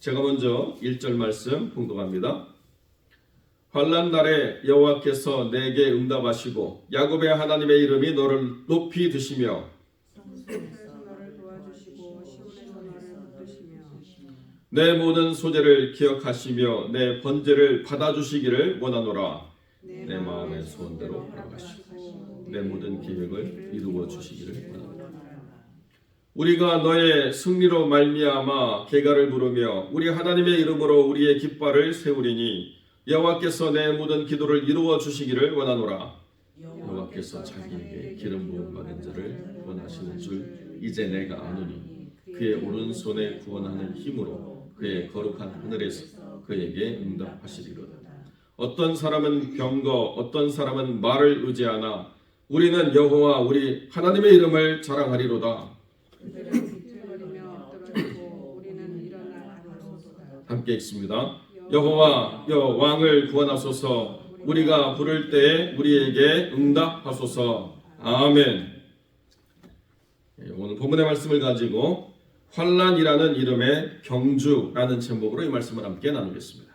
제가 먼저 1절 말씀 봉독합니다. 환난 날에 여호와께서 내게 응답하시고 야곱의 하나님의 이름이 너를 높이 드시며 성소에서 너를 도와주시고 시온에서 너를 붙드시며 내 모든 소재를 기억하시며 내 번제를 받아주시기를 원하노라. 내 마음의 소원대로 돌아가시고 내 모든 계획을 이루어 주시기를 원하노라. 우리가 너의 승리로 말미암아 계가를 부르며 우리 하나님의 이름으로 우리의 깃발을 세우리니 여호와께서 내 모든 기도를 이루어 주시기를 원하노라. 여호와께서 자기에게 기름 부음 받은 자를 원하시는 줄 이제 내가 아노니 그의 오른손에 구원하는 힘으로 그의 거룩한 하늘에서 그에게 응답하시리로다. 어떤 사람은 병거 어떤 사람은 말을 의지하나 우리는 여호와 우리 하나님의 이름을 자랑하리로다. 그들은 비틀거리며 떨어지고 우리는 일어나 가로소서다. 함께 읽습니다. 여호와 왕을 구원하소서. 우리가 부를 때에 우리에게 응답하소서. 아멘. 오늘 본문의 말씀을 가지고 환난이라는 이름의 경주라는 제목으로 이 말씀을 함께 나누겠습니다.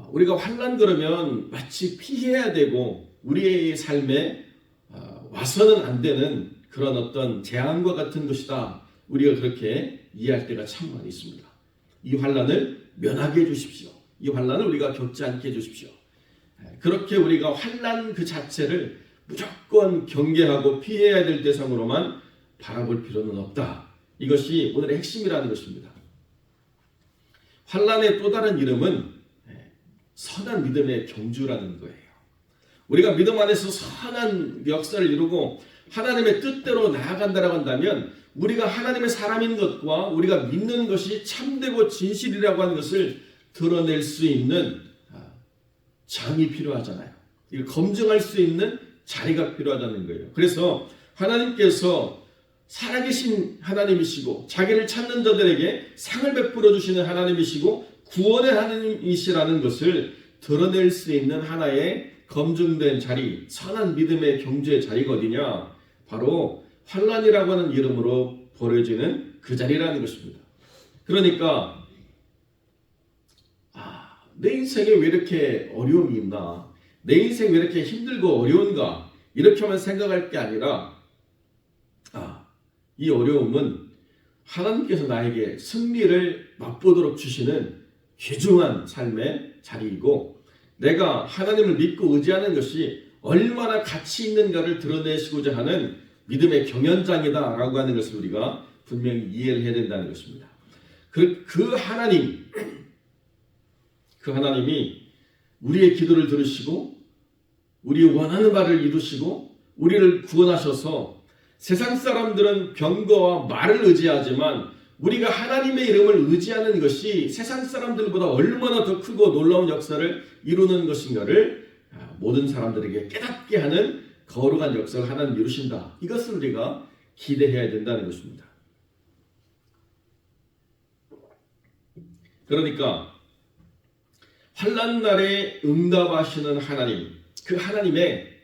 우리가 환난 그러면 마치 피해야 되고 우리의 삶에 와서는 안 되는 그런 어떤 재앙과 같은 것이다. 우리가 그렇게 이해할 때가 참 많이 있습니다. 이 환난을 면하게 해주십시오. 이 환난을 우리가 겪지 않게 해주십시오. 그렇게 우리가 환난 그 자체를 무조건 경계하고 피해야 될 대상으로만 바라볼 필요는 없다. 이것이 오늘의 핵심이라는 것입니다. 환난의 또 다른 이름은 선한 믿음의 경주라는 거예요. 우리가 믿음 안에서 선한 역사를 이루고 하나님의 뜻대로 나아간다라고 한다면 우리가 하나님의 사람인 것과 우리가 믿는 것이 참되고 진실이라고 하는 것을 드러낼 수 있는 장이 필요하잖아요. 이걸 검증할 수 있는 자리가 필요하다는 거예요. 그래서 하나님께서 살아계신 하나님이시고 자기를 찾는 자들에게 상을 베풀어 주시는 하나님이시고 구원의 하나님이시라는 것을 드러낼 수 있는 하나의 검증된 자리, 선한 믿음의 경주의 자리가 어디냐? 바로 환난이라고 하는 이름으로 벌어지는 그 자리라는 것입니다. 그러니까 내 인생에 왜 이렇게 어려움이 있나? 내 인생 왜 이렇게 힘들고 어려운가? 이렇게만 생각할 게 아니라 이 어려움은 하나님께서 나에게 승리를 맛보도록 주시는 귀중한 삶의 자리이고 내가 하나님을 믿고 의지하는 것이 얼마나 가치 있는가를 드러내시고자 하는 믿음의 경연장이다라고 하는 것을 우리가 분명히 이해를 해야 된다는 것입니다. 그 하나님이 우리의 기도를 들으시고 우리 원하는 바를 이루시고 우리를 구원하셔서 세상 사람들은 병거와 말을 의지하지만 우리가 하나님의 이름을 의지하는 것이 세상 사람들보다 얼마나 더 크고 놀라운 역사를 이루는 것인가를 모든 사람들에게 깨닫게 하는 거룩한 역사를 하나님 이루신다. 이것을 우리가 기대해야 된다는 것입니다. 그러니까 환난 날에 응답하시는 하나님, 그 하나님의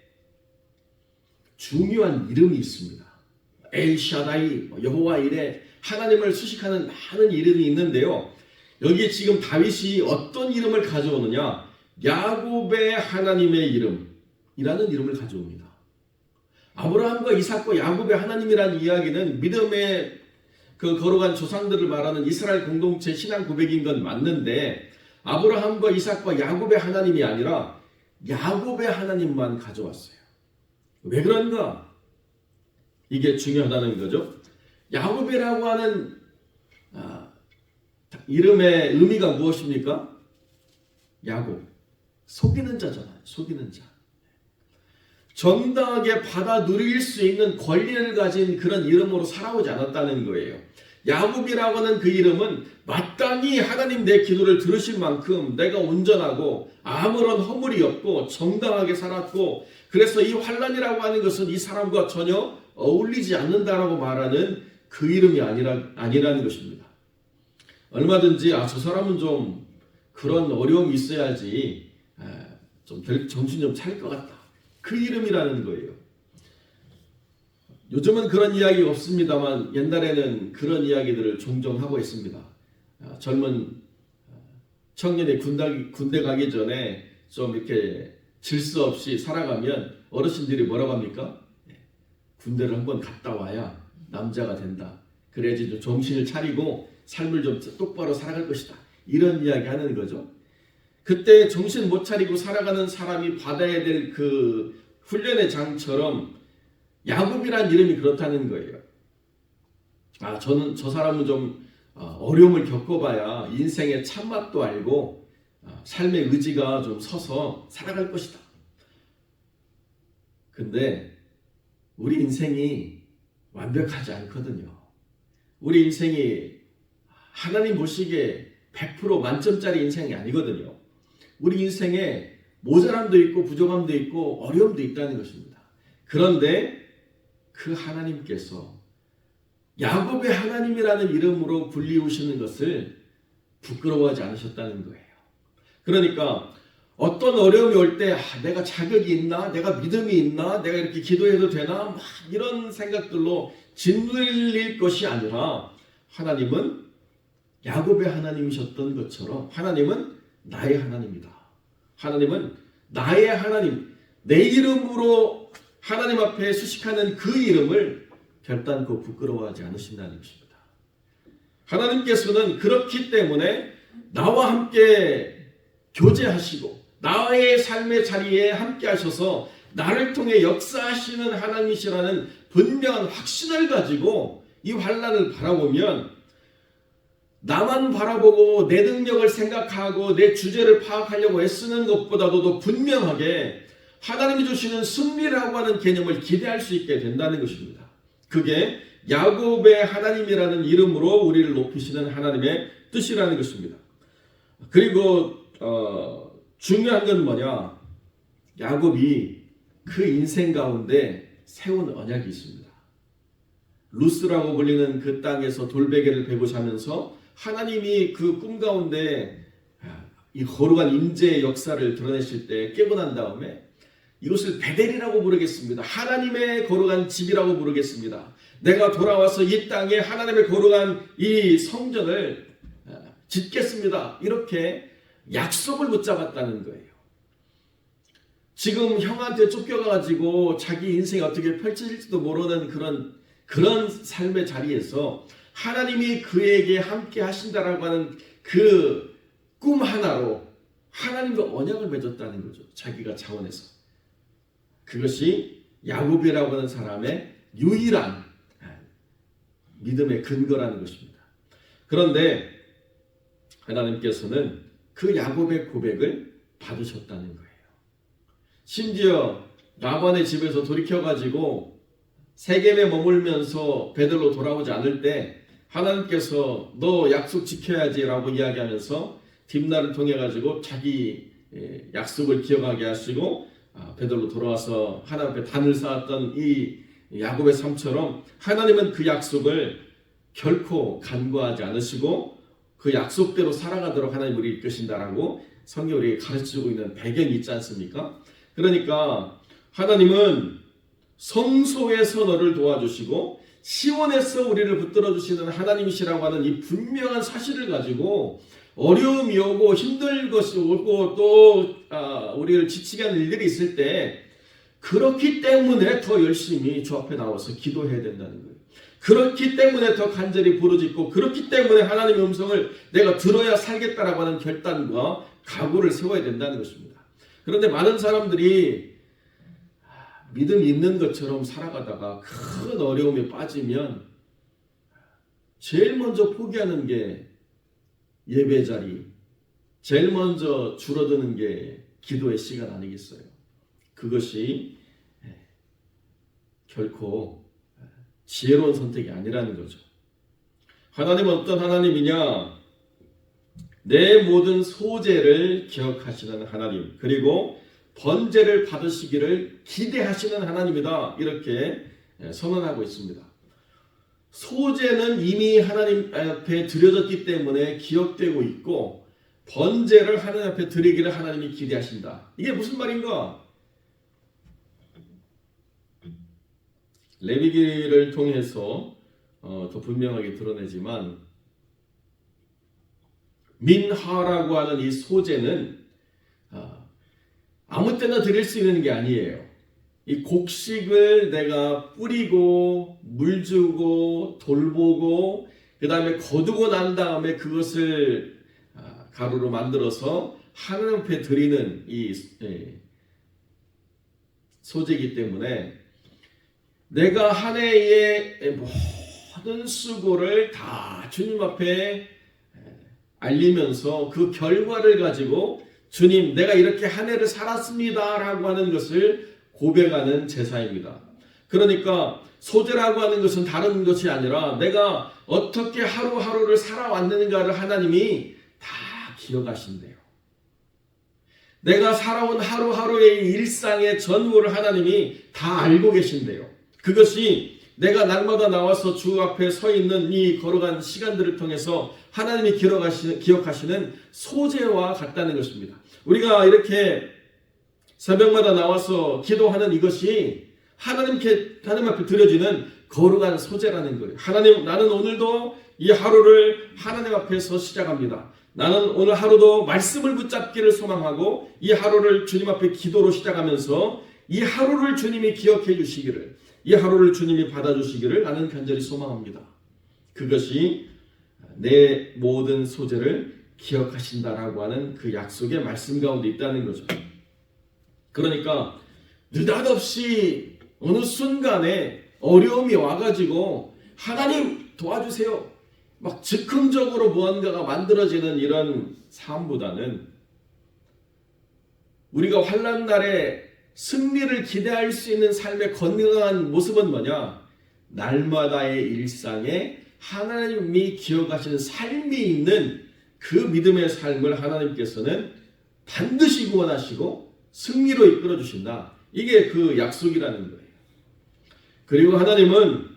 중요한 이름이 있습니다. 엘샤다이, 여호와 이레, 하나님을 수식하는 많은 이름이 있는데요. 여기에 지금 다윗이 어떤 이름을 가져오느냐? 야곱의 하나님의 이름이라는 이름을 가져옵니다. 아브라함과 이삭과 야곱의 하나님이라는 이야기는 믿음의 그 거룩한 조상들을 말하는 이스라엘 공동체 신앙 고백인 건 맞는데 아브라함과 이삭과 야곱의 하나님이 아니라 야곱의 하나님만 가져왔어요. 왜 그런가? 이게 중요하다는 거죠. 야곱이라고 하는 이름의 의미가 무엇입니까? 야곱, 속이는 자잖아요. 속이는 자. 정당하게 받아 누릴 수 있는 권리를 가진 그런 이름으로 살아오지 않았다는 거예요. 야곱이라고 하는 그 이름은 마땅히 하나님 내 기도를 들으실 만큼 내가 온전하고 아무런 허물이 없고 정당하게 살았고 그래서 이 환난이라고 하는 것은 이 사람과 전혀 어울리지 않는다라고 말하는 그 이름이 아니라는 것입니다. 얼마든지 저 사람은 좀 그런 어려움이 있어야지 좀 정신 좀 차릴 것 같다. 그 이름이라는 거예요. 요즘은 그런 이야기 없습니다만 옛날에는 그런 이야기들을 종종 하고 있습니다. 젊은 청년이 군대 가기 전에 좀 이렇게 질서 없이 살아가면 어르신들이 뭐라고 합니까? 군대를 한번 갔다 와야 남자가 된다. 그래야지 좀 정신을 차리고 삶을 좀 똑바로 살아갈 것이다. 이런 이야기 하는 거죠. 그때 정신 못 차리고 살아가는 사람이 받아야 될 그 훈련의 장처럼 야곱이란 이름이 그렇다는 거예요. 저는 저 사람은 좀 어려움을 겪어봐야 인생의 참맛도 알고 삶의 의지가 좀 서서 살아갈 것이다. 근데 우리 인생이 완벽하지 않거든요. 우리 인생이 하나님 보시기에 100% 만점짜리 인생이 아니거든요. 우리 인생에 모자람도 있고 부족함도 있고 어려움도 있다는 것입니다. 그런데 그 하나님께서 야곱의 하나님이라는 이름으로 불리우시는 것을 부끄러워하지 않으셨다는 거예요. 그러니까 어떤 어려움이 올 때 내가 자격이 있나? 내가 믿음이 있나? 내가 이렇게 기도해도 되나? 막 이런 생각들로 짓눌릴 것이 아니라 하나님은 야곱의 하나님이셨던 것처럼 하나님은 나의 하나님이다. 하나님은 나의 하나님, 내 이름으로 하나님 앞에 수식하는 그 이름을 결단코 부끄러워하지 않으신다는 것입니다. 하나님께서는 그렇기 때문에 나와 함께 교제하시고 나의 삶의 자리에 함께 하셔서 나를 통해 역사하시는 하나님이시라는 분명한 확신을 가지고 이 환난을 바라보면 나만 바라보고 내 능력을 생각하고 내 주제를 파악하려고 애쓰는 것보다도 더 분명하게 하나님이 주시는 승리라고 하는 개념을 기대할 수 있게 된다는 것입니다. 그게 야곱의 하나님이라는 이름으로 우리를 높이시는 하나님의 뜻이라는 것입니다. 그리고 중요한 건 뭐냐? 야곱이 그 인생 가운데 세운 언약이 있습니다. 루스라고 불리는 그 땅에서 돌베개를 베고 자면서 하나님이 그 꿈 가운데 이 거룩한 임재의 역사를 드러내실 때 깨고 난 다음에 이것을 베델이라고 부르겠습니다. 하나님의 거룩한 집이라고 부르겠습니다. 내가 돌아와서 이 땅에 하나님의 거룩한 이 성전을 짓겠습니다. 이렇게 약속을 붙잡았다는 거예요. 지금 형한테 쫓겨가지고 자기 인생이 어떻게 펼쳐질지도 모르는 그런 삶의 자리에서 하나님이 그에게 함께 하신다라고 하는 그 꿈 하나로 하나님과 언약을 맺었다는 거죠. 자기가 차원에서. 그것이 야곱이라고 하는 사람의 유일한 믿음의 근거라는 것입니다. 그런데 하나님께서는 그 야곱의 고백을 받으셨다는 거예요. 심지어 라반의 집에서 돌이켜가지고 세겜에 머물면서 베들로 돌아오지 않을 때 하나님께서 너 약속 지켜야지 라고 이야기하면서 딥나를 통해 가지고 자기 약속을 기억하게 하시고 베들로 돌아와서 하나님 앞에 단을 쌓았던 이 야곱의 삶처럼 하나님은 그 약속을 결코 간과하지 않으시고 그 약속대로 살아가도록 하나님 우리를 이끄신다라고 성경이 우리에게 가르치고 있는 배경이 있지 않습니까? 그러니까 하나님은 성소에서 너를 도와주시고 시온에서 우리를 붙들어 주시는 하나님이시라고 하는 이 분명한 사실을 가지고 어려움이 오고 힘들 것이 오고 또 우리를 지치게 하는 일들이 있을 때 그렇기 때문에 더 열심히 주 앞에 나와서 기도해야 된다는 거예요. 그렇기 때문에 더 간절히 부르짖고 그렇기 때문에 하나님의 음성을 내가 들어야 살겠다라고 하는 결단과 각오를 세워야 된다는 것입니다. 그런데 많은 사람들이 믿음이 있는 것처럼 살아가다가 큰 어려움에 빠지면 제일 먼저 포기하는 게 예배 자리, 제일 먼저 줄어드는 게 기도의 시간 아니겠어요? 그것이 결코 지혜로운 선택이 아니라는 거죠. 하나님은 어떤 하나님이냐? 내 모든 소재를 기억하시는 하나님, 그리고 번제를 받으시기를 기대하시는 하나님이다. 이렇게 선언하고 있습니다. 소제는 이미 하나님 앞에 드려졌기 때문에 기억되고 있고 번제를 하나님 앞에 드리기를 하나님이 기대하신다. 이게 무슨 말인가? 레위기를 통해서 더 분명하게 드러내지만 민하라고 하는 이 소재는 아무 때나 드릴 수 있는 게 아니에요. 이 곡식을 내가 뿌리고 물 주고 돌보고 그 다음에 거두고 난 다음에 그것을 가루로 만들어서 하나님 앞에 드리는 이 소재이기 때문에 내가 한 해의 모든 수고를 다 주님 앞에 알리면서 그 결과를 가지고 주님 내가 이렇게 한 해를 살았습니다 라고 하는 것을 고백하는 제사입니다. 그러니까 소재라고 하는 것은 다른 것이 아니라 내가 어떻게 하루하루를 살아왔는가를 하나님이 다 기억하신대요. 내가 살아온 하루하루의 일상의 전부를 하나님이 다 알고 계신대요. 그것이 내가 날마다 나와서 주 앞에 서 있는 이 걸어간 시간들을 통해서 하나님이 기억하시는 소재와 같다는 것입니다. 우리가 이렇게 새벽마다 나와서 기도하는 이것이 하나님 앞에 드려지는 거룩한 소재라는 거예요. 하나님, 나는 오늘도 이 하루를 하나님 앞에서 시작합니다. 나는 오늘 하루도 말씀을 붙잡기를 소망하고 이 하루를 주님 앞에 기도로 시작하면서 이 하루를 주님이 기억해 주시기를, 이 하루를 주님이 받아주시기를 나는 간절히 소망합니다. 그것이 내 모든 소재를 기억하신다라고 하는 그 약속의 말씀 가운데 있다는 거죠. 그러니까 느닷없이 어느 순간에 어려움이 와가지고 하나님 도와주세요, 막 즉흥적으로 무언가가 만들어지는 이런 삶보다는 우리가 환난 날에 승리를 기대할 수 있는 삶의 건강한 모습은 뭐냐? 날마다의 일상에 하나님이 기억하시는 삶이 있는 그 믿음의 삶을 하나님께서는 반드시 구원하시고 승리로 이끌어 주신다. 이게 그 약속이라는 거예요. 그리고 하나님은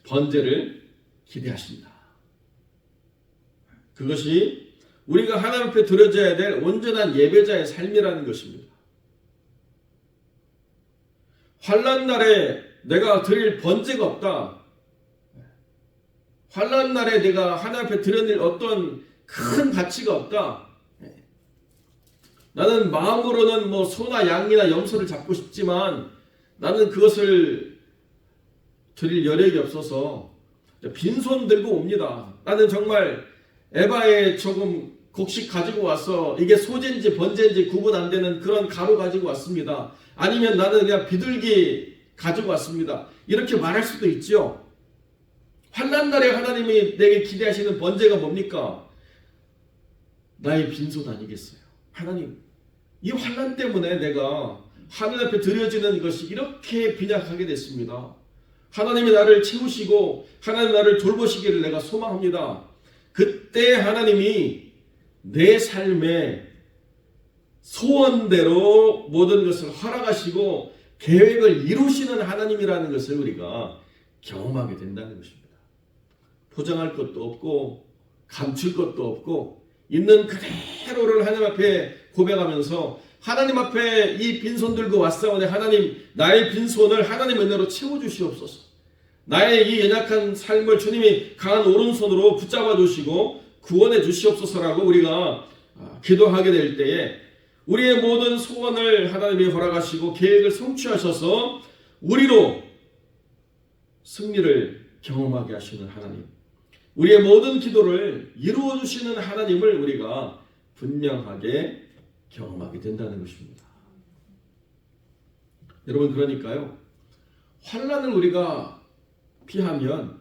번제를 기대하신다. 그것이 우리가 하나님 앞에 드려져야 될 온전한 예배자의 삶이라는 것입니다. 환난 날에 내가 드릴 번제가 없다. 환난 날에 내가 하나님 앞에 드릴 어떤 큰 가치가 없다. 나는 마음으로는 뭐 소나 양이나 염소를 잡고 싶지만 나는 그것을 드릴 여력이 없어서 빈손 들고 옵니다. 나는 정말 에바에 조금 곡식 가지고 와서 이게 소재인지 번제인지 구분 안 되는 그런 가루 가지고 왔습니다. 아니면 나는 그냥 비둘기 가지고 왔습니다. 이렇게 말할 수도 있죠. 환난 날에 하나님이 내게 기대하시는 번제가 뭡니까? 나의 빈손 아니겠어요? 하나님, 이 환난 때문에 내가 하늘 앞에 드려지는 것이 이렇게 빈약하게 됐습니다. 하나님이 나를 채우시고 하나님 나를 돌보시기를 내가 소망합니다. 그때 하나님이 내 삶에 소원대로 모든 것을 허락하시고 계획을 이루시는 하나님이라는 것을 우리가 경험하게 된다는 것입니다. 포장할 것도 없고 감출 것도 없고 있는 그대로를 하나님 앞에 고백하면서 하나님 앞에 이 빈손 들고 왔사오니 하나님, 나의 빈손을 하나님 은혜로 채워주시옵소서. 나의 이 연약한 삶을 주님이 강한 오른손으로 붙잡아 주시고 구원해 주시옵소서라고 우리가 기도하게 될 때에 우리의 모든 소원을 하나님이 허락하시고 계획을 성취하셔서 우리로 승리를 경험하게 하시는 하나님, 우리의 모든 기도를 이루어 주시는 하나님을 우리가 분명하게 경험하게 된다는 것입니다. 여러분, 그러니까요, 환난을 우리가 피하면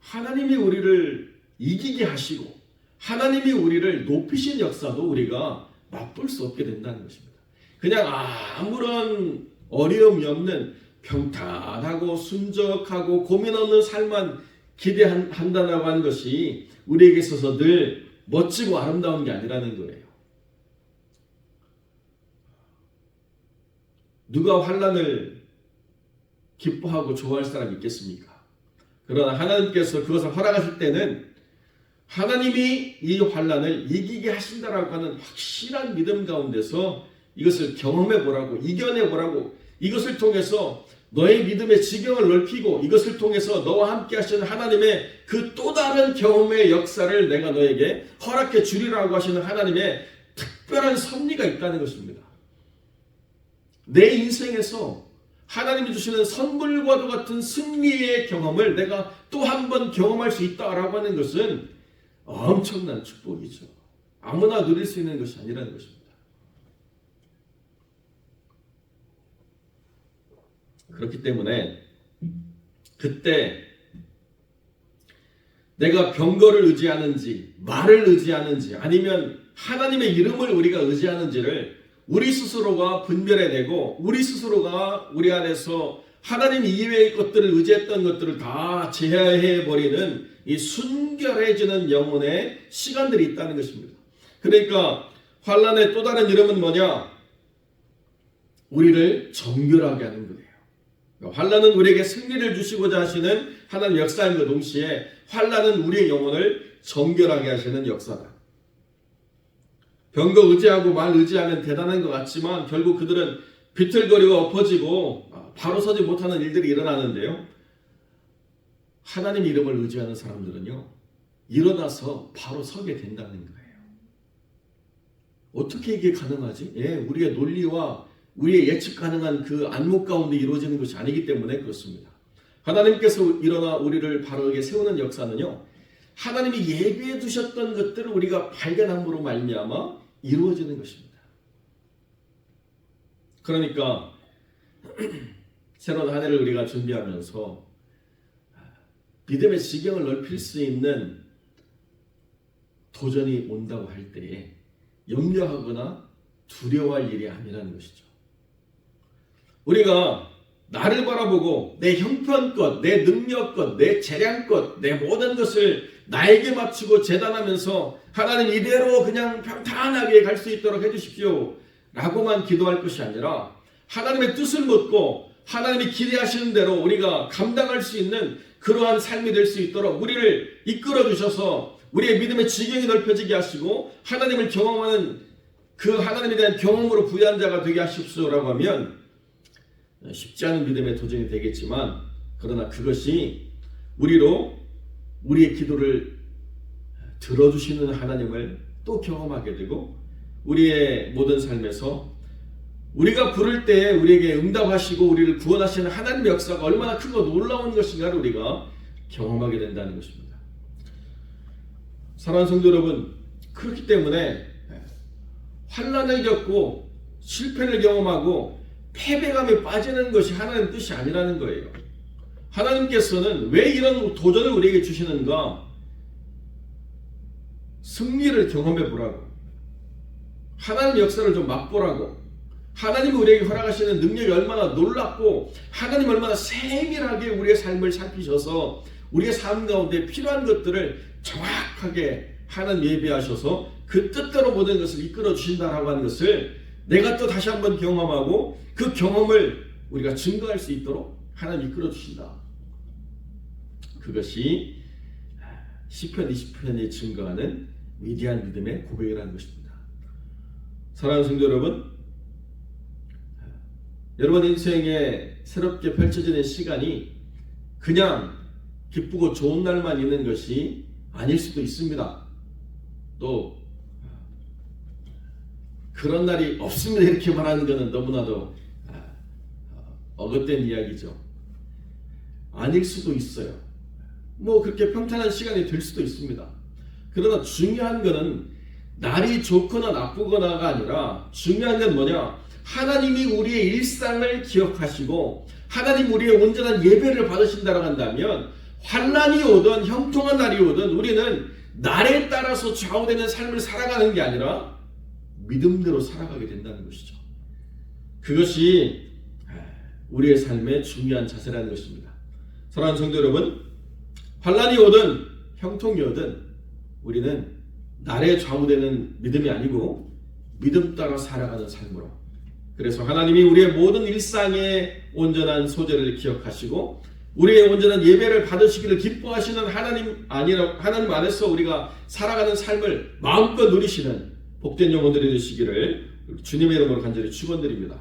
하나님이 우리를 이기게 하시고 하나님이 우리를 높이신 역사도 우리가 맛볼 수 없게 된다는 것입니다. 그냥 아무런 어려움이 없는 평탄하고 순적하고 고민 없는 삶만 기대한다고 하는 것이 우리에게 있어서 늘 멋지고 아름다운 게 아니라는 거예요. 누가 환난을 기뻐하고 좋아할 사람이 있겠습니까? 그러나 하나님께서 그것을 허락하실 때는 하나님이 이 환난을 이기게 하신다라고 하는 확실한 믿음 가운데서 이것을 경험해 보라고, 이겨내 보라고, 이것을 통해서 너의 믿음의 지경을 넓히고 이것을 통해서 너와 함께 하시는 하나님의 그 또 다른 경험의 역사를 내가 너에게 허락해 주리라고 하시는 하나님의 특별한 섭리가 있다는 것입니다. 내 인생에서 하나님이 주시는 선물과도 같은 승리의 경험을 내가 또 한 번 경험할 수 있다라고 하는 것은 엄청난 축복이죠. 아무나 누릴 수 있는 것이 아니라는 것입니다. 그렇기 때문에 그때 내가 병거를 의지하는지 말을 의지하는지 아니면 하나님의 이름을 우리가 의지하는지를 우리 스스로가 분별해내고 우리 스스로가 우리 안에서 하나님 이외의 것들을 의지했던 것들을 다 제하해버리는 이 순결해지는 영혼의 시간들이 있다는 것입니다. 그러니까 환난의 또 다른 이름은 뭐냐? 우리를 정결하게 하는 거예요. 환난은 우리에게 승리를 주시고자 하시는 하나님 역사임과 동시에 환난은 우리의 영혼을 정결하게 하시는 역사다. 병거 의지하고 말 의지하면 대단한 것 같지만 결국 그들은 비틀거리고 엎어지고 바로 서지 못하는 일들이 일어나는데요. 하나님 이름을 의지하는 사람들은요. 일어나서 바로 서게 된다는 거예요. 어떻게 이게 가능하지? 우리의 논리와 우리의 예측 가능한 그 안목 가운데 이루어지는 것이 아니기 때문에 그렇습니다. 하나님께서 일어나 우리를 바르게 세우는 역사는요. 하나님이 예비해 두셨던 것들을 우리가 발견함으로 말미암아 이루어지는 것입니다. 그러니까 새로운 한 해를 우리가 준비하면서 믿음의 지경을 넓힐 수 있는 도전이 온다고 할 때에 염려하거나 두려워할 일이 아니라는 것이죠. 우리가 나를 바라보고 내 형편껏, 내 능력껏, 내 재량껏, 내 모든 것을 나에게 맞추고 재단하면서 하나님 이대로 그냥 평탄하게 갈 수 있도록 해주십시오 라고만 기도할 것이 아니라 하나님의 뜻을 묻고 하나님이 기대하시는 대로 우리가 감당할 수 있는 그러한 삶이 될 수 있도록 우리를 이끌어 주셔서 우리의 믿음의 지경이 넓혀지게 하시고 하나님을 경험하는 그 하나님에 대한 경험으로 부유한 자가 되게 하십시오라고 하면 쉽지 않은 믿음의 도전이 되겠지만 그러나 그것이 우리의 기도를 들어주시는 하나님을 또 경험하게 되고 우리의 모든 삶에서 우리가 부를 때 우리에게 응답하시고 우리를 구원하시는 하나님의 역사가 얼마나 크고 놀라운 것인가를 우리가 경험하게 된다는 것입니다. 사랑하는 성도 여러분, 그렇기 때문에 환난을 겪고 실패를 경험하고 패배감에 빠지는 것이 하나님의 뜻이 아니라는 거예요. 하나님께서는 왜 이런 도전을 우리에게 주시는가? 승리를 경험해 보라고, 하나님의 역사를 좀 맛보라고, 하나님이 우리에게 허락하시는 능력이 얼마나 놀랍고 하나님 얼마나 세밀하게 우리의 삶을 살피셔서 우리의 삶 가운데 필요한 것들을 정확하게 하나님 예비하셔서 그 뜻대로 모든 것을 이끌어 주신다라고 하는 것을 내가 또 다시 한번 경험하고 그 경험을 우리가 증거할 수 있도록 하나님 이끌어 주신다. 그것이 시편 20편이 증거하는 위대한 믿음의 고백이라는 것입니다. 사랑하는 성도 여러분, 여러분 인생에 새롭게 펼쳐지는 시간이 그냥 기쁘고 좋은 날만 있는 것이 아닐 수도 있습니다. 또 그런 날이 없습니다 이렇게 말하는 것은 너무나도 어긋된 이야기죠. 아닐 수도 있어요. 그렇게 평탄한 시간이 될 수도 있습니다. 그러나 중요한 것은 날이 좋거나 나쁘거나가 아니라 중요한 건 뭐냐? 하나님이 우리의 일상을 기억하시고 하나님 우리의 온전한 예배를 받으신다고 한다면 환난이 오든 형통한 날이 오든 우리는 날에 따라서 좌우되는 삶을 살아가는 게 아니라 믿음대로 살아가게 된다는 것이죠. 그것이 우리의 삶의 중요한 자세라는 것입니다. 사랑하는 성도 여러분, 환난이 오든 형통이 오든 우리는 날에 좌우되는 믿음이 아니고 믿음 따라 살아가는 삶으로, 그래서 하나님이 우리의 모든 일상의 온전한 소재를 기억하시고 우리의 온전한 예배를 받으시기를 기뻐하시는 하나님 안에서 우리가 살아가는 삶을 마음껏 누리시는 복된 영혼들이 되시기를 주님의 이름으로 간절히 축원드립니다.